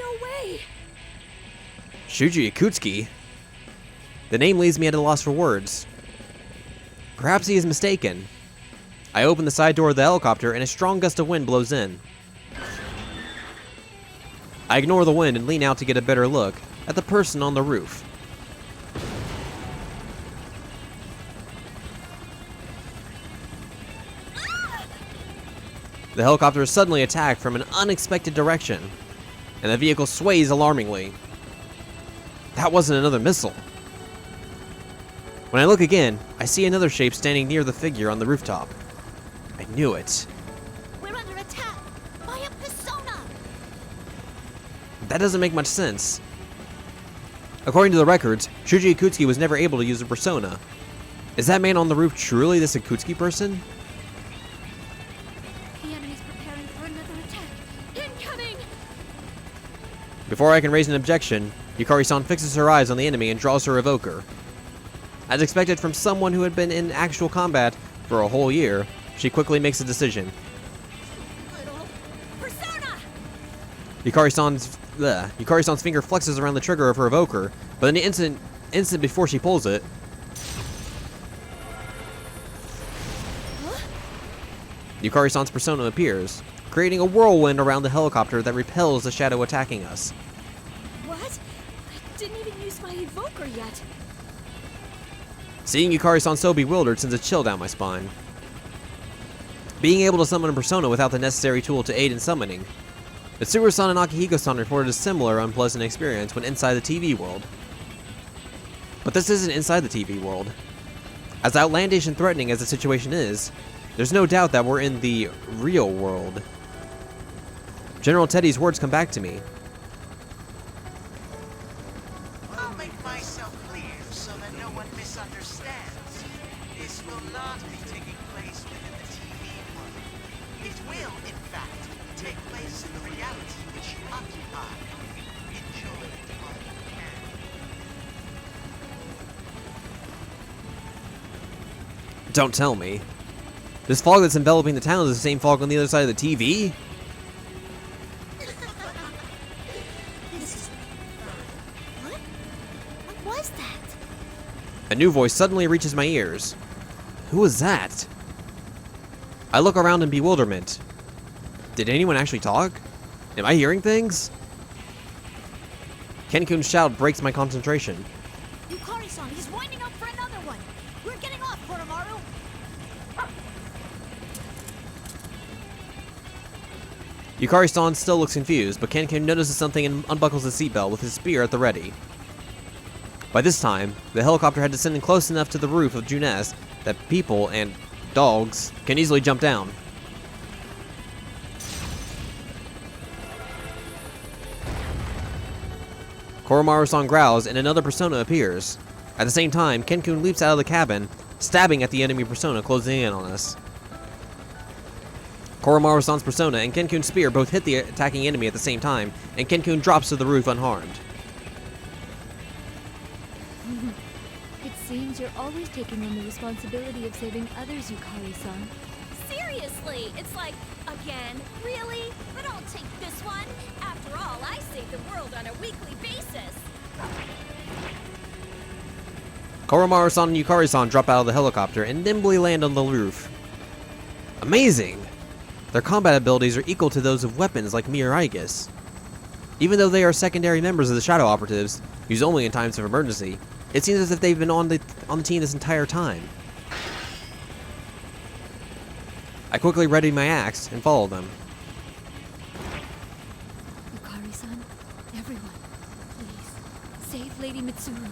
No way! Shuji Yakutsuki? The name leaves me at a loss for words. Perhaps he is mistaken. I open the side door of the helicopter and a strong gust of wind blows in. I ignore the wind and lean out to get a better look at the person on the roof. The helicopter is suddenly attacked from an unexpected direction, and the vehicle sways alarmingly. That wasn't another missile. When I look again, I see another shape standing near the figure on the rooftop. I knew it. We're under attack by a persona! That doesn't make much sense. According to the records, Shuji Akutsuki was never able to use a persona. Is that man on the roof truly this Akutsuki person? The enemy's preparing for another attack. Incoming! Before I can raise an objection, Yukari-san fixes her eyes on the enemy and draws her evoker. As expected from someone who had been in actual combat for a whole year, she quickly makes a decision. Little persona! Yukari-san's finger flexes around the trigger of her evoker, but in the instant before she pulls it, Yukari-san's persona appears, creating a whirlwind around the helicopter that repels the shadow attacking us. What? I didn't even use my evoker yet. Seeing Yukari-san so bewildered sends a chill down my spine. Being able to summon a persona without the necessary tool to aid in summoning. Mitsuru-san and Akihiko-san reported a similar unpleasant experience when inside the TV world. But this isn't inside the TV world. As outlandish and threatening as the situation is, there's no doubt that we're in the real world. General Teddy's words come back to me. I'll make myself clear so that no one misunderstands. This will not be taking place within the TV world. It will, in fact, take place in the reality which you occupy. Enjoy it while you can. Don't tell me. This fog that's enveloping the town is the same fog on the other side of the TV? This is fun. What was that? A new voice suddenly reaches my ears. Who was that? I look around in bewilderment. Did anyone actually talk? Am I hearing things? Ken-kun's shout breaks my concentration. Yukari-san, he's winding up for another one. We're getting off, Koromaru. Yukari-san still looks confused, but Ken-kun notices something and unbuckles his seatbelt with his spear at the ready. By this time, the helicopter had descended close enough to the roof of Junes that people and dogs can easily jump down. Koromaru-san growls and another persona appears. At the same time, Ken-kun leaps out of the cabin, stabbing at the enemy persona closing in on us. Koromaru-san's persona and Ken-kun's spear both hit the attacking enemy at the same time, and Ken-kun drops to the roof unharmed. It seems you're always taking on the responsibility of saving others, Yukari-san. Seriously, it's like, again, really? But I'll take this one. After all, I save the world on a weekly basis. Koromaru-san and Yukari-san drop out of the helicopter and nimbly land on the roof. Amazing! Their combat abilities are equal to those of weapons like Miraigus. Even though they are secondary members of the Shadow Operatives, used only in times of emergency, it seems as if they've been on the team this entire time. I quickly ready my axe and follow them. Yukari-san, everyone, please, save Lady Mitsuru.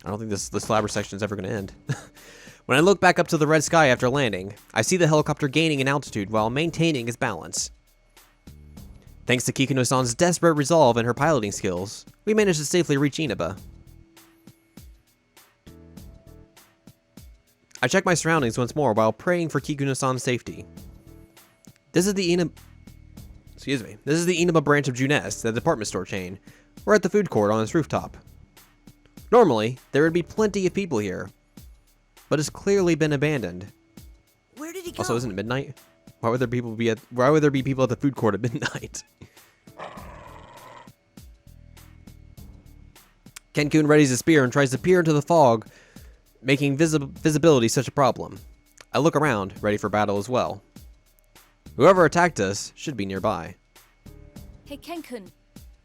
I don't think this slabber section is ever going to end. When I look back up to the red sky after landing, I see the helicopter gaining in altitude while maintaining its balance. Thanks to Kikuno-san's desperate resolve and her piloting skills, we managed to safely reach Inaba. I check my surroundings once more while praying for Kikuno-san's safety. This is the Inaba branch of Junes, the department store chain. We're at the food court on its rooftop. Normally, there would be plenty of people here, but it's clearly been abandoned. Where did he go? Also, isn't it midnight? Why would there be people at the food court at midnight? Ken-kun readies his spear and tries to peer into the fog, making visibility such a problem. I look around, ready for battle as well. Whoever attacked us should be nearby. Hey, Ken-kun,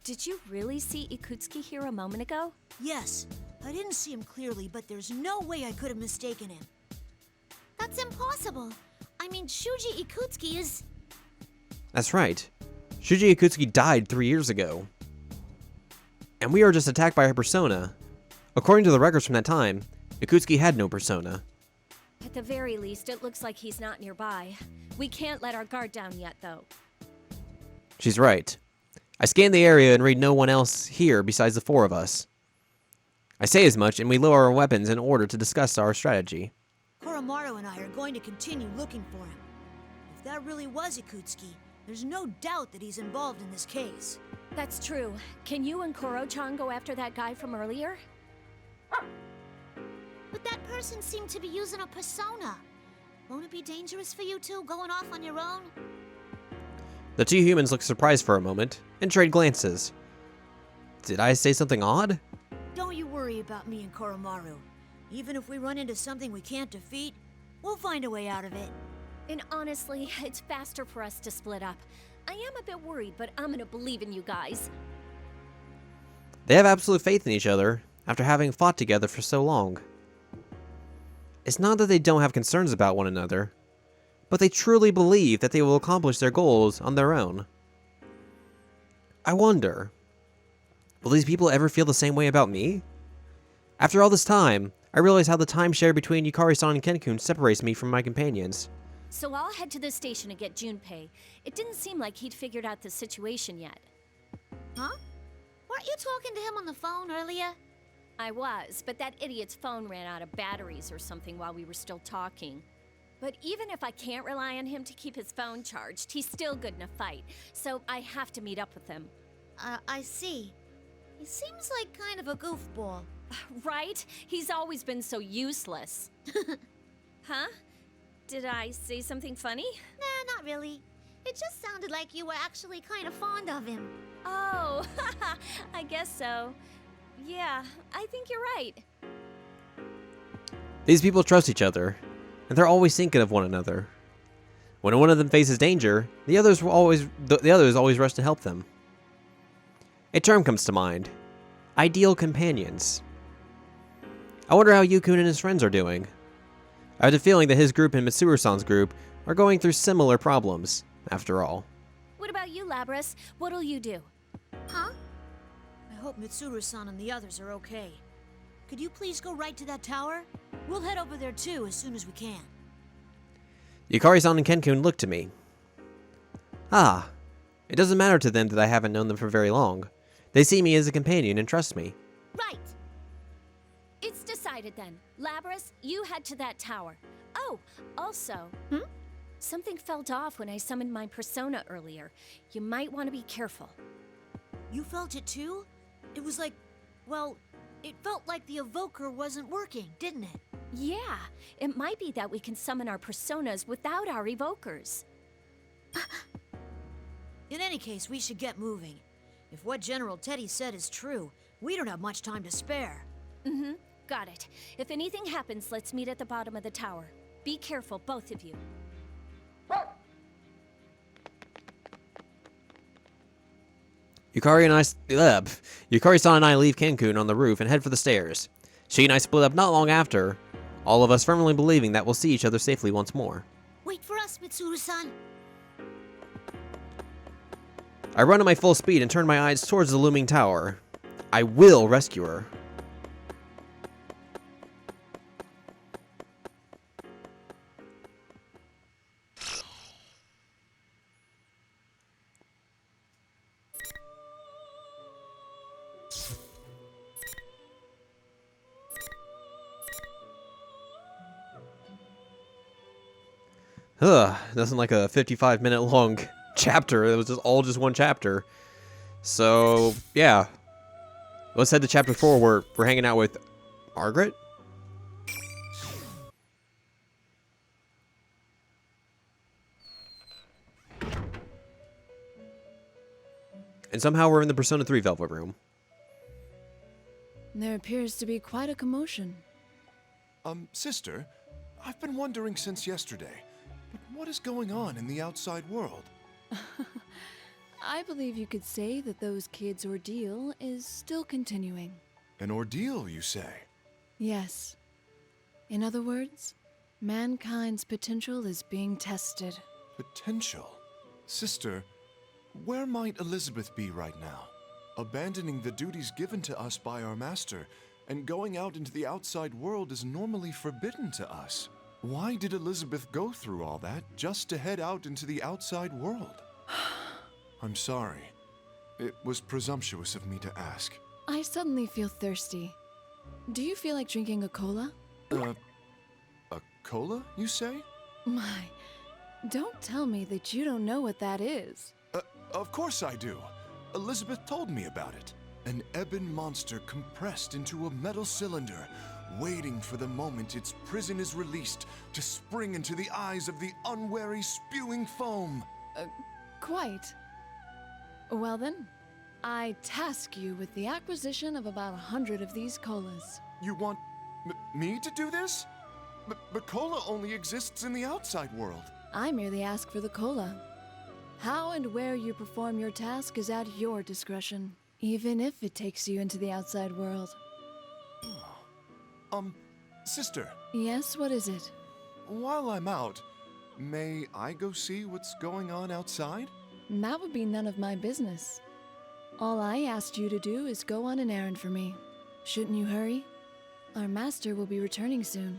did you really see Ikutsuki here a moment ago? Yes. I didn't see him clearly, but there's no way I could have mistaken him. That's impossible. I mean, Shuji Ikutsuki is... That's right. Shuji Ikutsuki died 3 years ago. And we were just attacked by her persona. According to the records from that time, Ikutsuki had no persona. At the very least, it looks like he's not nearby. We can't let our guard down yet, though. She's right. I scan the area and read no one else here besides the 4 of us. I say as much, and we lower our weapons in order to discuss our strategy. Koromaru and I are going to continue looking for him. If that really was Ikutsuki, there's no doubt that he's involved in this case. That's true. Can you and Koro-chan go after that guy from earlier? But that person seemed to be using a persona. Won't it be dangerous for you two going off on your own? The 2 humans look surprised for a moment and trade glances. Did I say something odd? Don't you worry about me and Koromaru. Even if we run into something we can't defeat, we'll find a way out of it. And honestly, it's faster for us to split up. I am a bit worried, but I'm gonna believe in you guys. They have absolute faith in each other after having fought together for so long. It's not that they don't have concerns about one another, but they truly believe that they will accomplish their goals on their own. I wonder, will these people ever feel the same way about me? After all this time, I realize how the timeshare between Yukari-san and Ken-kun separates me from my companions. So I'll head to the station to get Junpei. It didn't seem like he'd figured out the situation yet. Huh? Weren't you talking to him on the phone earlier? I was, but that idiot's phone ran out of batteries or something while we were still talking. But even if I can't rely on him to keep his phone charged, he's still good in a fight, so I have to meet up with him. I see. He seems like kind of a goofball. Right? He's always been so useless. Huh? Did I say something funny? Nah, not really. It just sounded like you were actually kind of fond of him. Oh, I guess so. Yeah, I think you're right. These people trust each other, and they're always thinking of one another. When one of them faces danger, the others always rush to help them. A term comes to mind: ideal companions. I wonder how Yukun and his friends are doing. I have the feeling that his group and Mitsuru-san's group are going through similar problems, after all. What about you, Labras? What'll you do? Huh? I hope Mitsuru-san and the others are okay. Could you please go right to that tower? We'll head over there too as soon as we can. Yukari-san and Ken-kun look to me. Ah, it doesn't matter to them that I haven't known them for very long. They see me as a companion and trust me. Right. It's decided then. Labras, you head to that tower. Oh, also, something felt off when I summoned my persona earlier. You might want to be careful. You felt it too? It was like, well, it felt like the evoker wasn't working, didn't it? Yeah, it might be that we can summon our personas without our evokers. In any case, we should get moving. If what General Teddy said is true, we don't have much time to spare. Mm-hmm, got it. If anything happens, let's meet at the bottom of the tower. Be careful, both of you. Yukari-san and I leave Ken-kun on the roof and head for the stairs. She and I split up not long after, all of us firmly believing that we'll see each other safely once more. Wait for us, Mitsuru-san. I run at my full speed and turn my eyes towards the looming tower. I will rescue her. Nothing like a 55-minute long chapter. It was just one chapter. So, yeah. Let's head to chapter 4 where we're hanging out with Margaret? And somehow we're in the Persona 3 Velvet Room. There appears to be quite a commotion. Sister, I've been wondering since yesterday, but what is going on in the outside world? I believe you could say that those kids' ordeal is still continuing. An ordeal, you say? Yes. In other words, mankind's potential is being tested. Potential? Sister, where might Elizabeth be right now? Abandoning the duties given to us by our master and going out into the outside world is normally forbidden to us. Why did Elizabeth go through all that just to head out into the outside world? I'm sorry. It was presumptuous of me to ask. I suddenly feel thirsty. Do you feel like drinking a cola? A cola, you say? My, don't tell me that you don't know what that is. Of course I do. Elizabeth told me about it. An ebon monster compressed into a metal cylinder, waiting for the moment its prison is released to spring into the eyes of the unwary spewing foam. Quite. Well then, I task you with the acquisition of about 100 of these colas. You want me to do this? But cola only exists in the outside world. I merely ask for the cola. How and where you perform your task is at your discretion, even if it takes you into the outside world. Sister. Yes, what is it? While I'm out, may I go see what's going on outside? That would be none of my business. All I asked you to do is go on an errand for me. Shouldn't you hurry? Our master will be returning soon.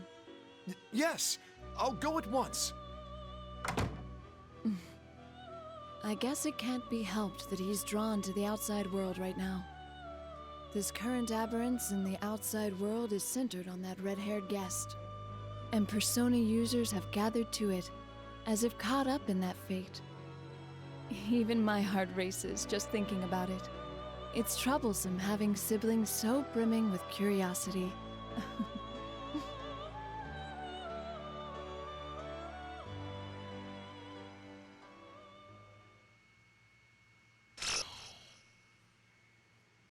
Yes, I'll go at once. I guess it can't be helped that he's drawn to the outside world right now. This current aberrance in the outside world is centered on that red-haired guest. And Persona users have gathered to it, as if caught up in that fate. Even my heart races just thinking about it. It's troublesome having siblings so brimming with curiosity.